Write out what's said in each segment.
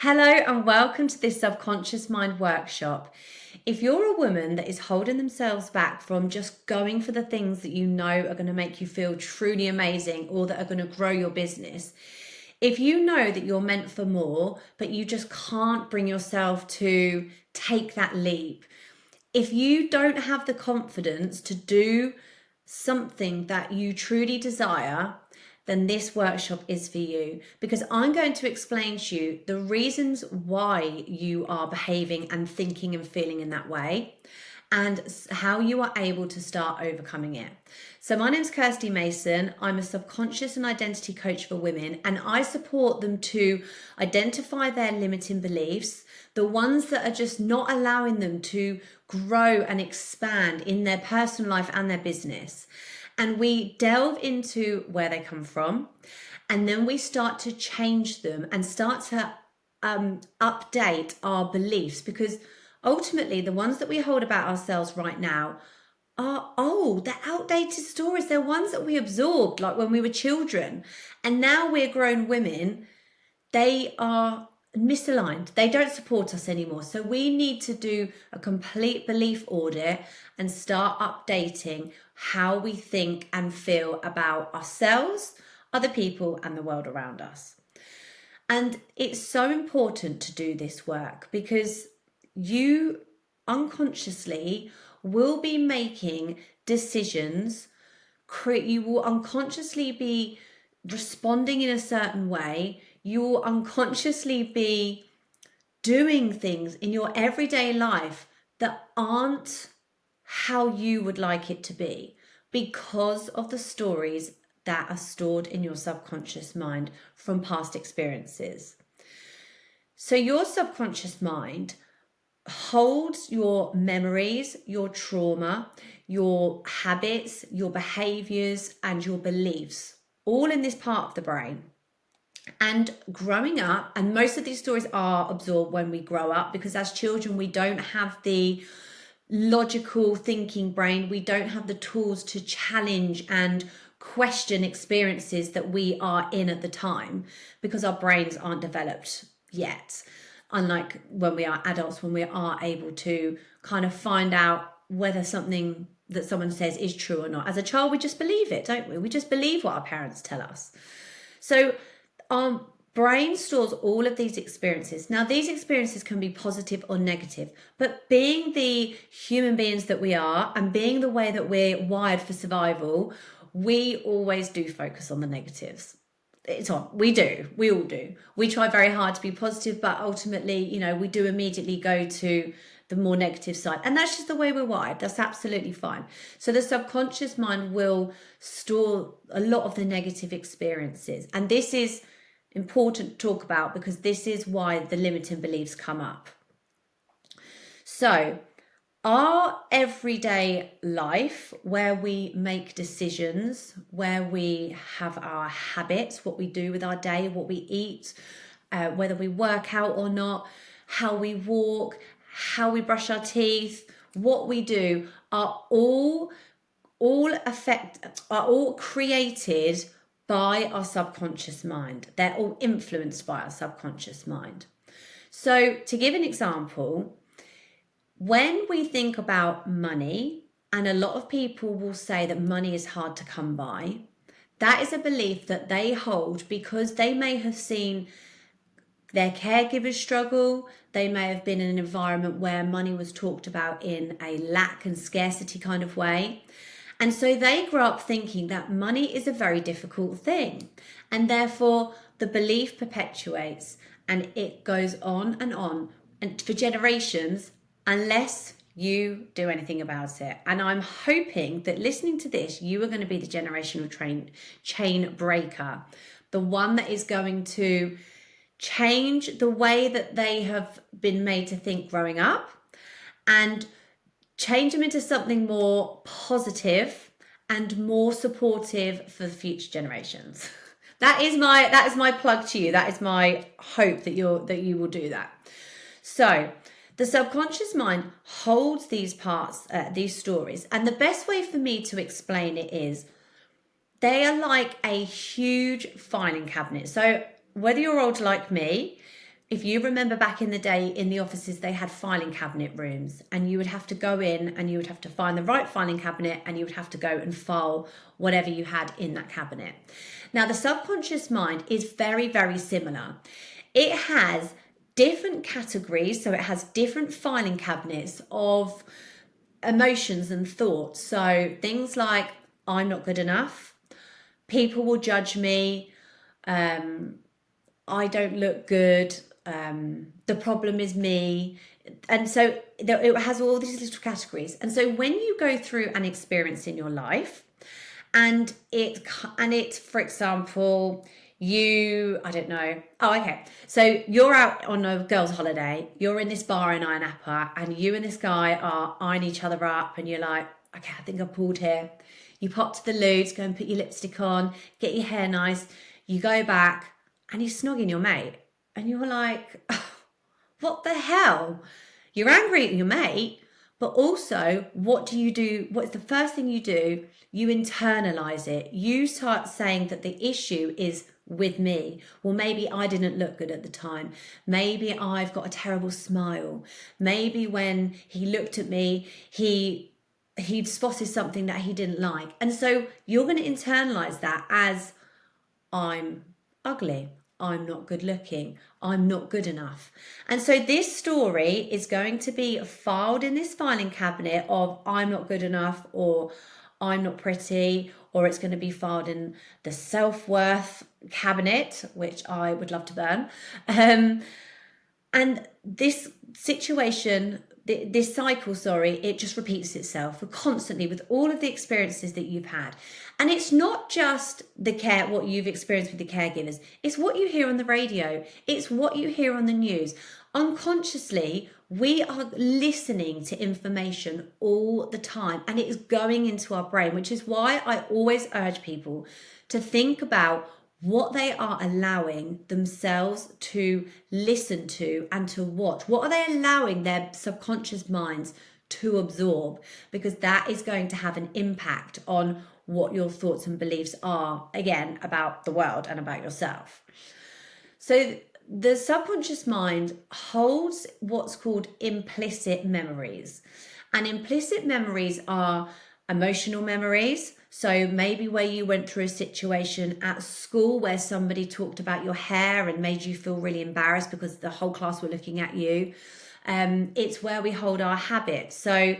Hello and welcome to this Subconscious Mind workshop. If you're a woman that is holding themselves back from just going for the things that you know are going to make you feel truly amazing or that are going to grow your business, if you know that you're meant for more, but you just can't bring yourself to take that leap, if you don't have the confidence to do something that you truly desire, then this workshop is for you, because I'm going to explain to you the reasons why you are behaving and thinking and feeling in that way and how you are able to start overcoming it. So my name's Kirsty Mason. I'm a subconscious and identity coach for women, and I support them to identify their limiting beliefs, the ones that are just not allowing them to grow and expand in their personal life and their business. And we delve into where they come from, and then we start to change them and start to update our beliefs, because ultimately the ones that we hold about ourselves right now are old. They're outdated stories. They're ones that we absorbed like when we were children, and now we're grown women. They are misaligned. They don't support us anymore. So we need to do a complete belief audit and start updating how we think and feel about ourselves, other people, and the world around us. And it's so important to do this work because you unconsciously will be making decisions. You will unconsciously be responding in a certain way. You will unconsciously be doing things in your everyday life that aren't how you would like it to be, because of the stories that are stored in your subconscious mind from past experiences. So your subconscious mind holds your memories, your trauma, your habits, your behaviors, and your beliefs, all in this part of the brain. And growing up, and most of these stories are absorbed when we grow up, because as children, we don't have the logical thinking brain. We don't have the tools to challenge and question experiences that we are in at the time, because our brains aren't developed yet. Unlike when we are adults, when we are able to kind of find out whether something that someone says is true or not. As a child, we just believe it, don't we? We just believe what our parents tell us. So our brain stores all of these experiences. Now, these experiences can be positive or negative, but being the human beings that we are and being the way that we're wired for survival, we always do focus on the negatives. It's on. We do. We all do. We try very hard to be positive, but ultimately, we do immediately go to the more negative side. And that's just the way we're wired. That's absolutely fine. So the subconscious mind will store a lot of the negative experiences. And this is important to talk about, because this is why the limiting beliefs come up. So our everyday life, where we make decisions, where we have our habits, what we do with our day, what we eat, whether we work out or not, how we walk, how we brush our teeth, what we do, are all created by our subconscious mind. They're all influenced by our subconscious mind. So to give an example, when we think about money, and a lot of people will say that money is hard to come by, that is a belief that they hold because they may have seen their caregivers struggle. They may have been in an environment where money was talked about in a lack and scarcity kind of way. And so they grow up thinking that money is a very difficult thing. And therefore the belief perpetuates and it goes on and for generations, unless you do anything about it. And I'm hoping that listening to this, you are going to be the generational chain breaker, the one that is going to change the way that they have been made to think growing up and change them into something more positive and more supportive for the future generations. That is my plug to you. That is my hope that you will do that. So the subconscious mind holds these parts, these stories, and the best way for me to explain it is they are like a huge filing cabinet. So whether you're old like me, if you remember back in the day in the offices, they had filing cabinet rooms, and you would have to go in and you would have to find the right filing cabinet, and you would have to go and file whatever you had in that cabinet. Now, the subconscious mind is very, very similar. It has different categories, so it has different filing cabinets of emotions and thoughts. So things like, I'm not good enough, people will judge me, I don't look good, the problem is me. And so it has all these little categories. And so when you go through an experience in your life, and it for example, I don't know, okay, so you're out on a girls' holiday, you're in this bar in Iron Apple, and you and this guy are eyeing each other up, and you're like, okay, I think I've pulled here. You pop to the loo to go and put your lipstick on, get your hair nice, you go back, and you're snogging your mate, and you're like, oh, what the hell? You're angry at your mate, but also, what do you do? What's the first thing you do? You internalize it. You start saying that the issue is with me. Well, maybe I didn't look good at the time. Maybe I've got a terrible smile. Maybe when he looked at me, he'd spotted something that he didn't like. And so you're going to internalize that as, I'm ugly, I'm not good looking, I'm not good enough. And so this story is going to be filed in this filing cabinet of, I'm not good enough, or I'm not pretty, or it's going to be filed in the self-worth cabinet, which I would love to burn. And this situation, this cycle, it just repeats itself constantly with all of the experiences that you've had. And it's not just what you've experienced with the caregivers, it's what you hear on the radio, it's what you hear on the news. Unconsciously, we are listening to information all the time, and it is going into our brain, which is why I always urge people to think about what they are allowing themselves to listen to and to watch. What are they allowing their subconscious minds to absorb? Because that is going to have an impact on what your thoughts and beliefs are, again, about the world and about yourself. So the subconscious mind holds what's called implicit memories. And implicit memories are emotional memories. So maybe where you went through a situation at school where somebody talked about your hair and made you feel really embarrassed because the whole class were looking at you. It's where we hold our habits. So,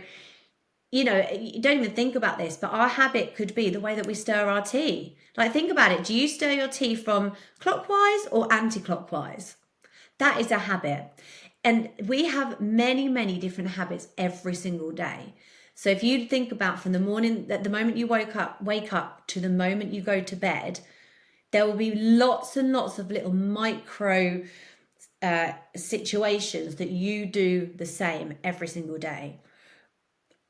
you don't even think about this, but our habit could be the way that we stir our tea. Like, think about it. Do you stir your tea from clockwise or anti-clockwise? That is a habit. And we have many, many different habits every single day. So if you think about from the moment you wake up to the moment you go to bed, there will be lots and lots of little micro situations that you do the same every single day.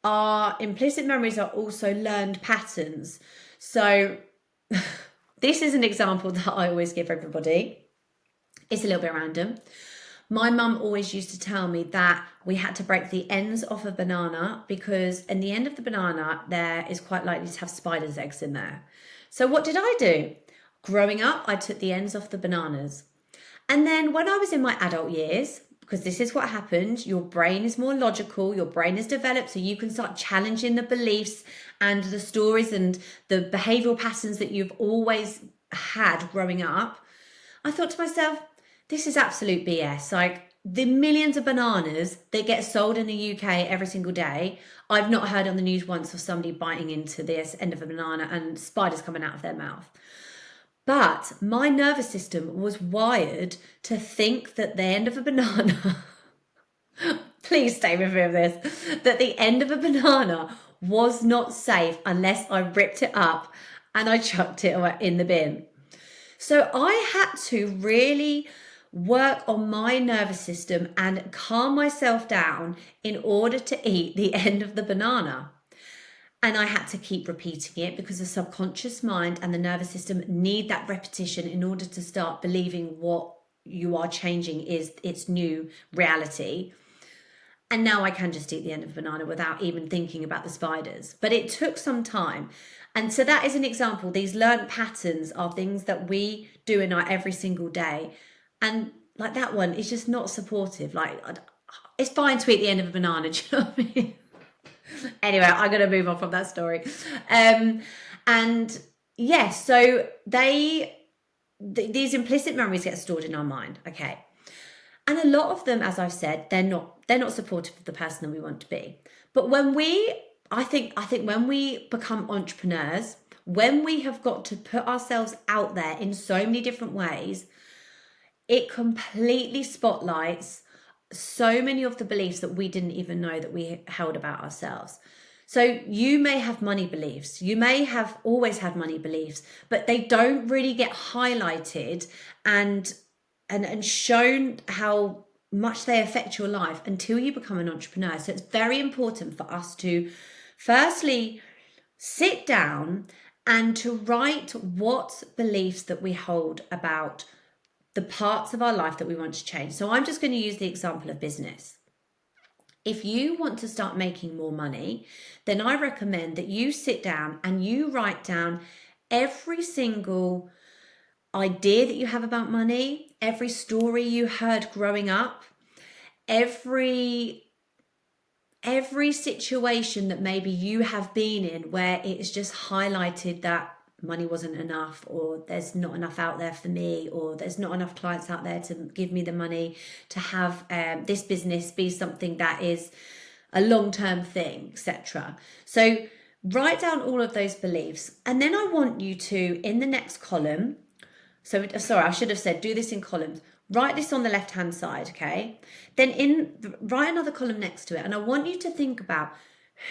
Our implicit memories are also learned patterns. So this is an example that I always give everybody. It's a little bit random. My mum always used to tell me that we had to break the ends off a banana because in the end of the banana, there is quite likely to have spiders' eggs in there. So what did I do? Growing up, I took the ends off the bananas. And then when I was in my adult years, because this is what happened, your brain is more logical, your brain is developed, so you can start challenging the beliefs and the stories and the behavioural patterns that you've always had growing up. I thought to myself, this is absolute BS. Like, the millions of bananas that get sold in the UK every single day, I've not heard on the news once of somebody biting into this end of a banana and spiders coming out of their mouth. But my nervous system was wired to think that the end of a banana, please stay with me with this, that the end of a banana was not safe unless I ripped it up and I chucked it in the bin. So I had to really work on my nervous system and calm myself down in order to eat the end of the banana. And I had to keep repeating it because the subconscious mind and the nervous system need that repetition in order to start believing what you are changing is its new reality. And now I can just eat the end of a banana without even thinking about the spiders. But it took some time. And so that is an example. These learned patterns are things that we do in our every single day. And like that one is just not supportive. Like, it's fine to eat the end of a banana, do you know what I mean? Anyway, I'm going to move on from that story. And yes, so these implicit memories get stored in our mind. Okay. And a lot of them, as I've said, they're not supportive of the person that we want to be. But I think when we become entrepreneurs, when we have got to put ourselves out there in so many different ways, it completely spotlights so many of the beliefs that we didn't even know that we held about ourselves. So you may have money beliefs, you may have always had money beliefs, but they don't really get highlighted and shown how much they affect your life until you become an entrepreneur. So it's very important for us to firstly sit down and to write what beliefs that we hold about the parts of our life that we want to change. So I'm just going to use the example of business. If you want to start making more money, then I recommend that you sit down and you write down every single idea that you have about money, every story you heard growing up, every situation that maybe you have been in where it's just highlighted that money wasn't enough, or there's not enough out there for me, or there's not enough clients out there to give me the money to have this business be something that is a long-term thing, etc. So write down all of those beliefs, and then I want you to, in the next column, so sorry, I should have said do this in columns. Write this on the left-hand side, okay? Then write another column next to it, and I want you to think about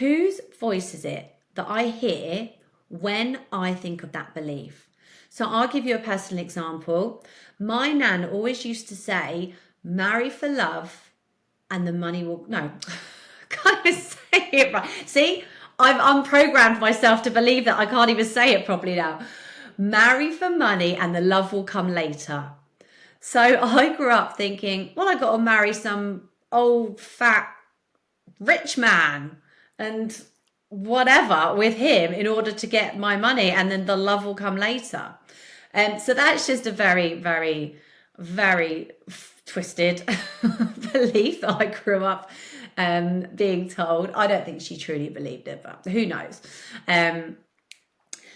whose voice is it that I hear when I think of that belief. So I'll give you a personal example. My nan always used to say, marry for love and the money will... No, can't even say it right. See, I've unprogrammed myself to believe that I can't even say it properly now. Marry for money and the love will come later. So I grew up thinking, well, I got to marry some old, fat, rich man and whatever with him in order to get my money, and then the love will come later. So that's just a very, very, very twisted belief that I grew up being told. I don't think she truly believed it, but who knows?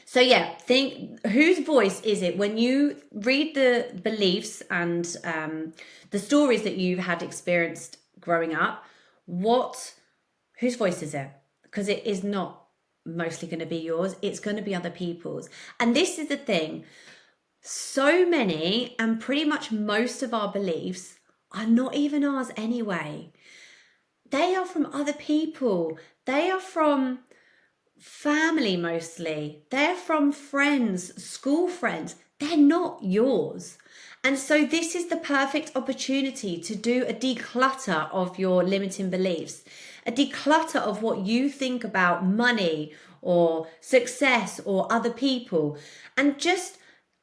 So yeah, think whose voice is it when you read the beliefs and the stories that you've had experienced growing up, whose voice is it? Because it is not mostly going to be yours, it's going to be other people's. And this is the thing, so many and pretty much most of our beliefs are not even ours anyway. They are from other people. They are from family mostly. They're from friends, school friends. They're not yours. And so this is the perfect opportunity to do a declutter of your limiting beliefs, a declutter of what you think about money or success or other people, and just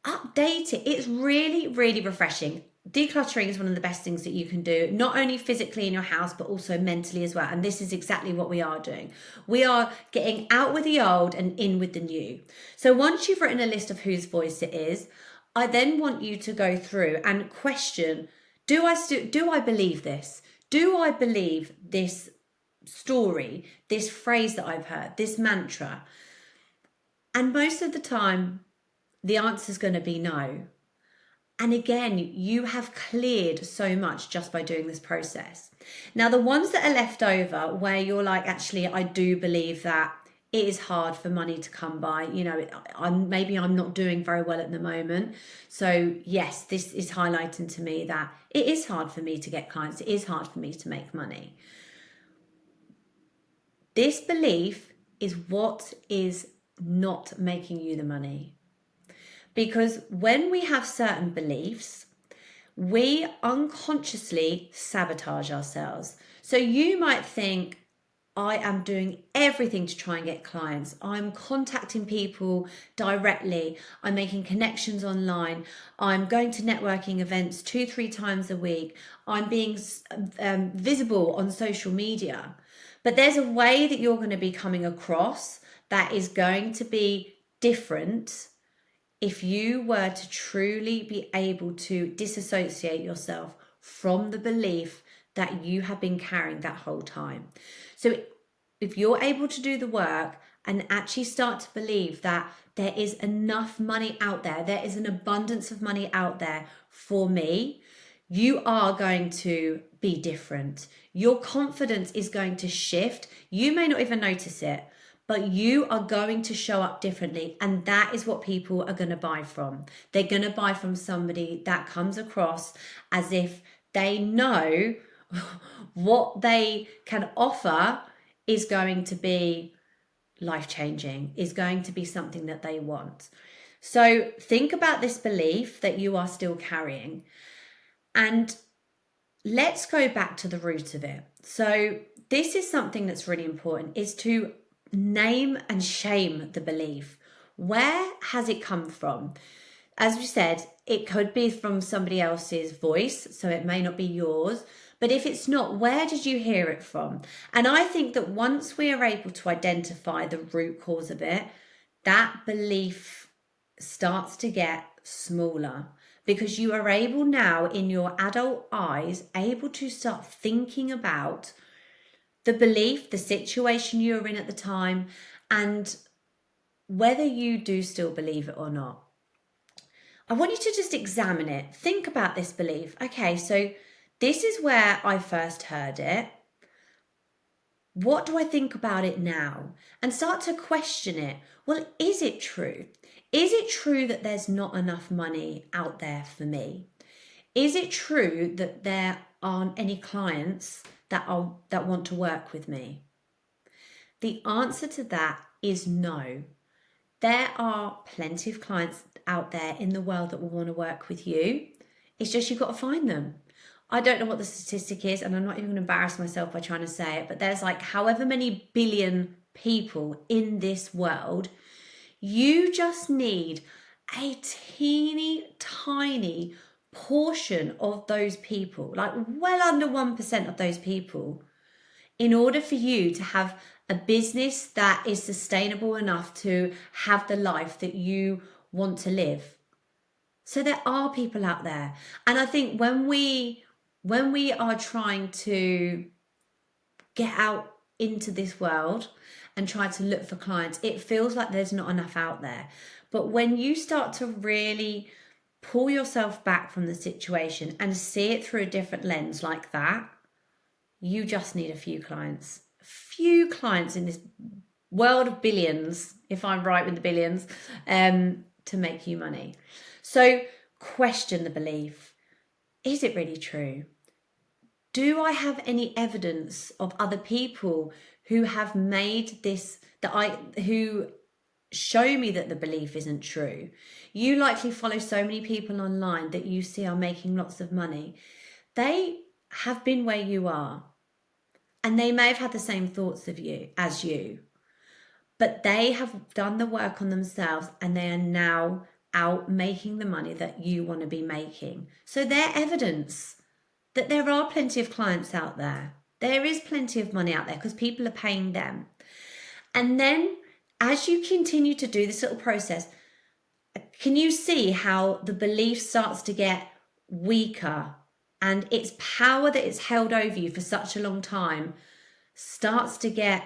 update it. It's really, really refreshing. Decluttering is one of the best things that you can do, not only physically in your house, but also mentally as well. And this is exactly what we are doing. We are getting out with the old and in with the new. So once you've written a list of whose voice it is, I then want you to go through and question, do I believe this? Do I believe this story, this phrase that I've heard, this mantra? And most of the time, the answer is going to be no. And again, you have cleared so much just by doing this process. Now, the ones that are left over where you're like, actually, I do believe that it is hard for money to come by. You know, maybe I'm not doing very well at the moment. So yes, this is highlighting to me that it is hard for me to get clients. It is hard for me to make money. This belief is what is not making you the money. Because when we have certain beliefs, we unconsciously sabotage ourselves. So you might think, I am doing everything to try and get clients. I'm contacting people directly. I'm making connections online. I'm going to networking events 2-3 times a week. I'm being visible on social media. But there's a way that you're going to be coming across that is going to be different if you were to truly be able to disassociate yourself from the belief that you have been carrying that whole time. So if you're able to do the work and actually start to believe that there is enough money out there, there is an abundance of money out there for me, you are going to be different. Your confidence is going to shift. You may not even notice it, but you are going to show up differently. And that is what people are going to buy from. They're going to buy from somebody that comes across as if they know what they can offer is going to be life-changing, is going to be something that they want. So think about this belief that you are still carrying, and let's go back to the root of it. So this is something that's really important, is to name and shame the belief. Where has it come from? As we said, it could be from somebody else's voice, so it may not be yours. But if it's not, where did you hear it from? And I think that once we are able to identify the root cause of it, that belief starts to get smaller, because you are able now, in your adult eyes, able to start thinking about the belief, the situation you were in at the time, and whether you do still believe it or not. I want you to just examine it. Think about this belief. Okay, so this is where I first heard it. What do I think about it now? And start to question it. Well, is it true? Is it true that there's not enough money out there for me? Is it true that there aren't any clients that want to work with me? The answer to that is no. There are plenty of clients out there in the world that will want to work with you. It's just you've got to find them. I don't know what the statistic is, and I'm not even going to embarrass myself by trying to say it, but there's like however many billion people in this world. You just need a teeny tiny portion of those people, like well under 1% of those people, in order for you to have a business that is sustainable enough to have the life that you want to live. So there are people out there. And I think when we are trying to get out into this world and try to look for clients, it feels like there's not enough out there. But when you start to really pull yourself back from the situation and see it through a different lens like that, you just need a few clients. A few clients in this world of billions, if I'm right with the billions, to make you money. So question the belief. Is it really true? Do I have any evidence of other people who have made this, who show me that the belief isn't true? You likely follow so many people online that you see are making lots of money. They have been where you are, and they may have had the same thoughts of you as you, but they have done the work on themselves, and they are now out making the money that you want to be making. So they're evidence that there are plenty of clients out there. There is plenty of money out there because people are paying them. And then as you continue to do this little process, can you see how the belief starts to get weaker, and its power that it's held over you for such a long time starts to get,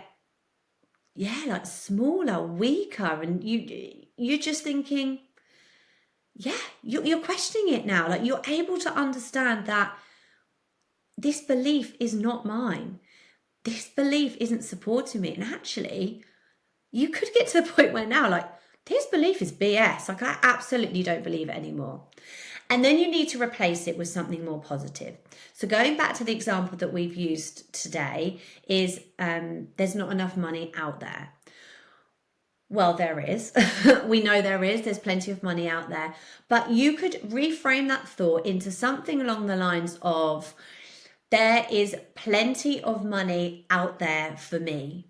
like smaller, weaker, and you're just thinking, you're questioning it now. Like, you're able to understand that this belief is not mine. This belief isn't supporting me. And actually, you could get to the point where now, like, this belief is BS. Like, I absolutely don't believe it anymore. And then you need to replace it with something more positive. So going back to the example that we've used today is there's not enough money out there. Well, there is. We know there is. There's plenty of money out there. But you could reframe that thought into something along the lines of, there is plenty of money out there for me.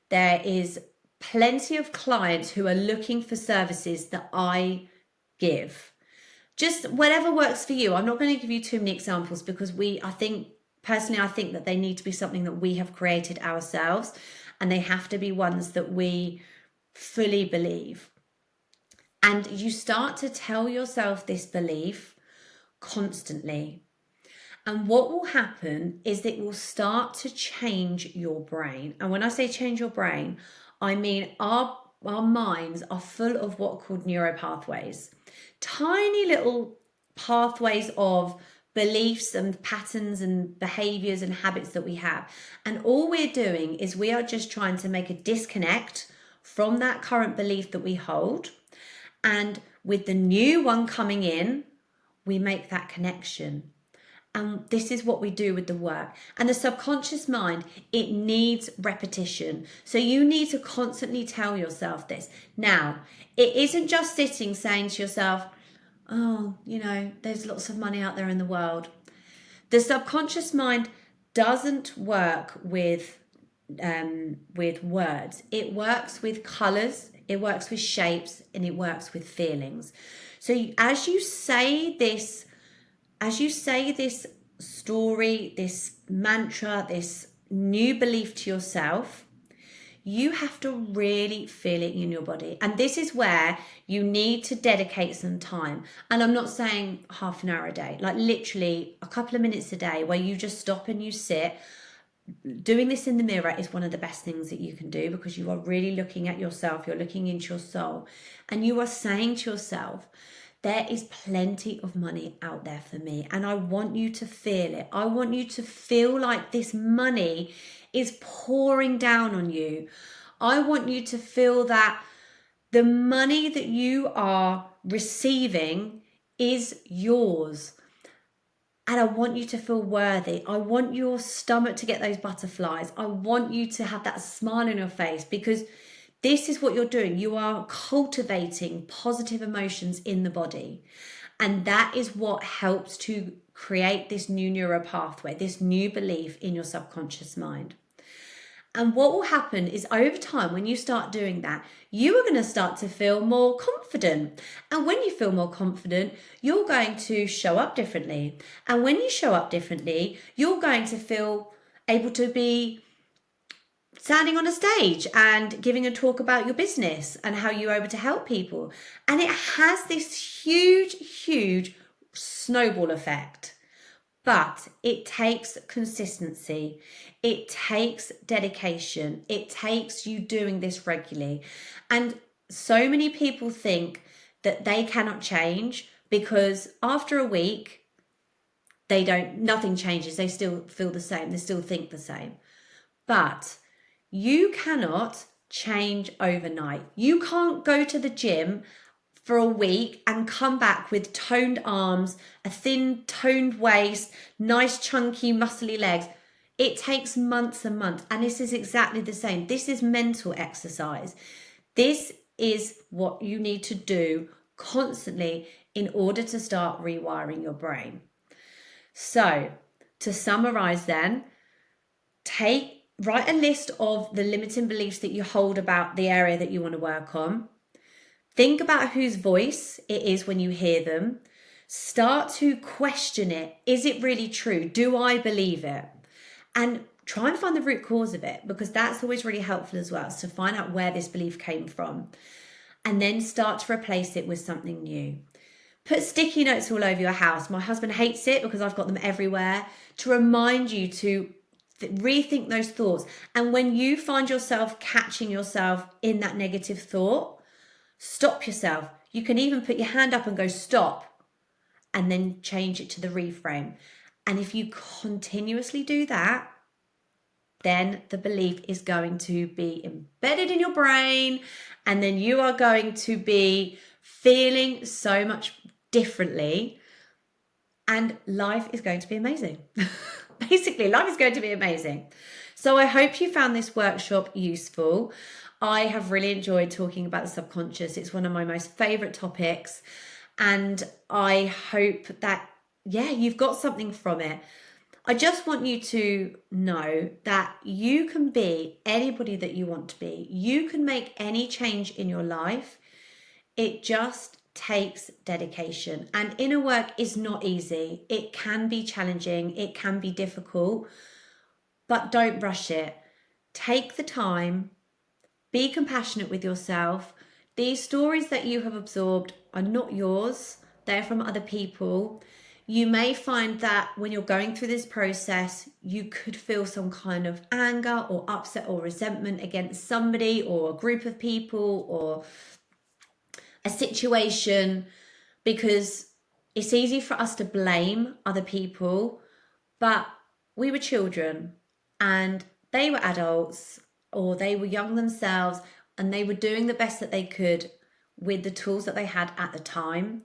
There is plenty of clients who are looking for services that I give. Just whatever works for you. I'm not going to give you too many examples because I think that they need to be something that we have created ourselves, and they have to be ones that we fully believe. And you start to tell yourself this belief constantly. And what will happen is that it will start to change your brain. And when I say change your brain, I mean our minds are full of what are called neuropathways, tiny little pathways of beliefs and patterns and behaviors and habits that we have. And all we're doing is we are just trying to make a disconnect from that current belief that we hold. And with the new one coming in, we make that connection. And this is what we do with the work. And the subconscious mind, it needs repetition. So you need to constantly tell yourself this. Now, it isn't just sitting saying to yourself, oh, there's lots of money out there in the world. The subconscious mind doesn't work with words. It works with colors, it works with shapes, and it works with feelings. So as you say this story, this mantra, this new belief to yourself, you have to really feel it in your body. And this is where you need to dedicate some time. And I'm not saying half an hour a day, like literally a couple of minutes a day where you just stop and you sit. Doing this in the mirror is one of the best things that you can do, because you are really looking at yourself, you're looking into your soul, and you are saying to yourself, there is plenty of money out there for me, and I want you to feel it. I want you to feel like this money is pouring down on you. I want you to feel that the money that you are receiving is yours. And I want you to feel worthy. I want your stomach to get those butterflies. I want you to have that smile on your face, because this is what you're doing. You are cultivating positive emotions in the body. And that is what helps to create this new neural pathway, this new belief in your subconscious mind. And what will happen is over time, when you start doing that, you are going to start to feel more confident. And when you feel more confident, you're going to show up differently. And when you show up differently, you're going to feel able to be standing on a stage and giving a talk about your business and how you're able to help people. And it has this huge, huge snowball effect. But it takes consistency. It takes dedication. It takes you doing this regularly. And so many people think that they cannot change because after a week, nothing changes. They still feel the same. They still think the same. But you cannot change overnight. You can't go to the gym for a week and come back with toned arms, a thin toned waist, nice chunky muscly legs. It takes months and months, and this is exactly the same. This is mental exercise. This is what you need to do constantly in order to start rewiring your brain. So to summarize then, write a list of the limiting beliefs that you hold about the area that you want to work on. Think about whose voice it is when you hear them. Start to question it. Is it really true? Do I believe it? And try and find the root cause of it, because that's always really helpful as well, to find out where this belief came from. And then start to replace it with something new. Put sticky notes all over your house. My husband hates it because I've got them everywhere, to remind you to rethink those thoughts. And when you find yourself catching yourself in that negative thought, stop yourself. You can even put your hand up and go stop, and then change it to the reframe. And if you continuously do that, then the belief is going to be embedded in your brain, and then you are going to be feeling so much differently, and life is going to be amazing. Basically, life is going to be amazing. So I hope you found this workshop useful. I have really enjoyed talking about the subconscious. It's one of my most favorite topics. And I hope that, you've got something from it. I just want you to know that you can be anybody that you want to be. You can make any change in your life. It just takes dedication. And inner work is not easy. It can be challenging. It can be difficult. But don't rush it. Take the time. Be compassionate with yourself. These stories that you have absorbed are not yours. They're from other people. You may find that when you're going through this process, you could feel some kind of anger or upset or resentment against somebody or a group of people or a situation, because it's easy for us to blame other people, but we were children and they were adults or they were young themselves, and they were doing the best that they could with the tools that they had at the time.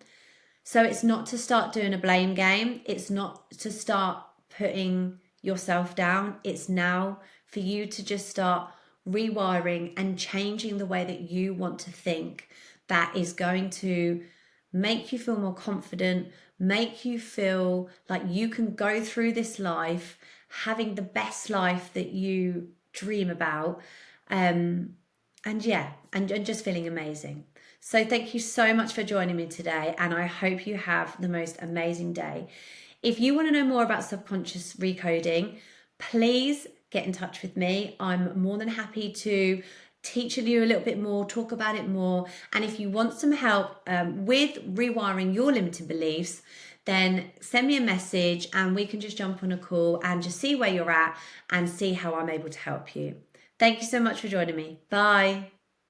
So it's not to start doing a blame game. It's not to start putting yourself down. It's now for you to just start rewiring and changing the way that you want to think. That is going to make you feel more confident, make you feel like you can go through this life having the best life that you dream about. And yeah, and just feeling amazing. So thank you so much for joining me today, and I hope you have the most amazing day. If you want to know more about subconscious recoding, please get in touch with me. I'm more than happy to teach you a little bit more, talk about it more. And if you want some help with rewiring your limiting beliefs, then send me a message and we can just jump on a call and just see where you're at and see how I'm able to help you. Thank you so much for joining me. Bye.